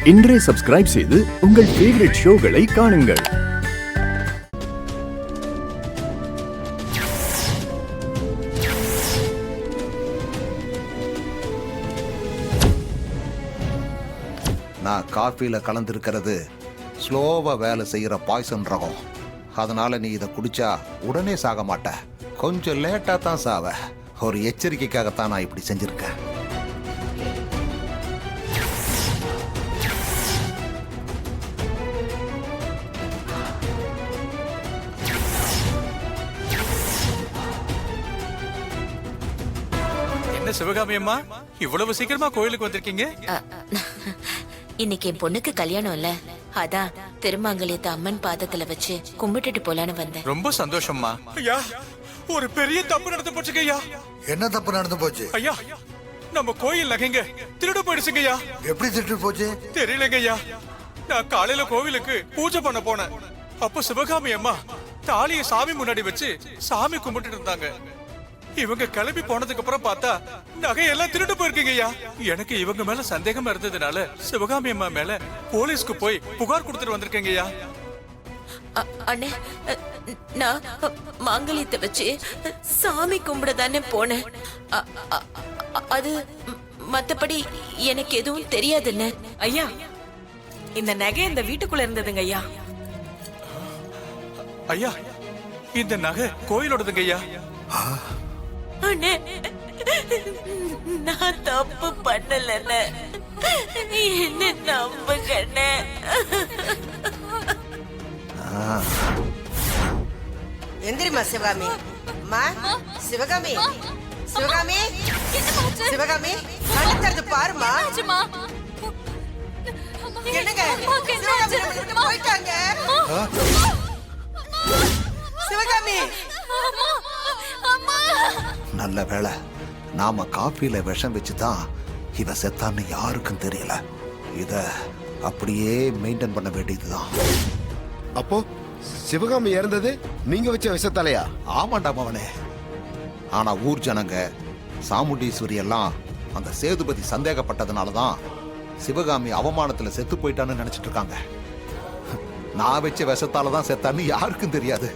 இன்றே சப்ஸ்கிரைப் செய்து உங்கள் ஃபேவரட் ஷோகளை காணுங்கள். நான் காஃபில கலந்துருக்கிறது ஸ்லோவா வேலை செய்யற பாய்சன் ரகம். அதனால நீ இதை குடிச்சா உடனே சாக மாட்ட, கொஞ்சம் லேட்டா தான் சாவ. ஒரு எச்சரிக்கைக்காகத்தான் நான் இப்படி செஞ்சிருக்கேன். என்ன சிவகாமி அம்மா, இவ்வளவு சீக்கிரமா கோயிலுக்கு வந்திருக்கீங்க? இன்னைக்கு என் பொண்ணுக்கு கல்யாணம் இல்ல, அதான் திருமாங்கல்யத்தை அம்மன் பாதத்துல வச்சு கும்பிட்டுட்டு போலான்னு வந்தேன். ரொம்ப சந்தோஷம்மா. ஐயா, ஒரு பெரிய தப்பு நடந்து போச்சுங்க ஐயா. என்ன தப்பு நடந்து போச்சு? ஐயா, நம்ம கோயில் நகைங்க திருடு போயிடுச்சுங்க ஐயா. எப்படி திட்டு போச்சு? தெரியலங்க ஐயா. நான் காலையில கோவிலுக்கு பூஜை பண்ண போனேன். அப்ப சிவகாமி அம்மா தாலியை சாமி முன்னாடி வச்சு சாமி கும்பிட்டு இருந்தாங்க. இவங்க கிளம்பி போனதுக்கு அப்புறம் பார்த்தா நகையெல்லாம் திருட்டு போயிருக்கீங்க ஐயா. எனக்கு இவங்க மேல சந்தேகம் இருந்ததுனால சிவகாமி அம்மா மேல போலீஸ்க்கு போய் புகார் கொடுத்துட்டு வந்திருக்கேங்க ஐயா. அண்ணே, நான் மாங்கல்யத்தை வச்சு சாமி கும்பிட தானே போனேன். அது மத்தபடி எனக்கு எதுவும் தெரியாதுன்னு. ஐயா, இந்த நகை இந்த வீட்டுக்குள்ள இருந்ததுங்க ஐயா. ஐயா, இந்த நகை கோயிலோடதுங்க ஐயா. அண்ணே, நான் தப்பு பண்ணலன்னு என்ன நம்புகண்ணே. எந்திரிமா சிவகாமி. அம்மா சிவகாமி, சிவகாமி, சிவகாமி, அடுத்தது பாருமா. என்னங்க சிவகாமி போயிட்டாங்க. சிவகாமி, நல்ல வேளை நாம காஃபில விஷம் வச்சுதான் இவ செத்தான்னு யாருக்கும் தெரியல. இத அப்படியே மெயின்டைன் பண்ண வேண்டியதுதான். அப்போ சிவகாமி இறந்தது நீங்க வச்ச விஷத்தாலையா? ஆமாண்டா மவனே. ஆனா ஊர் ஜனங்க, சாமுண்டீஸ்வரி எல்லாம் அந்த சேதுபதி சந்தேகப்பட்டதுனாலதான் சிவகாமி அவமானத்துல செத்து போயிட்டான்னு நினைச்சிட்டு இருக்காங்க. நான் வச்ச விஷத்தாலதான் செத்தான்னு யாருக்கும் தெரியாது.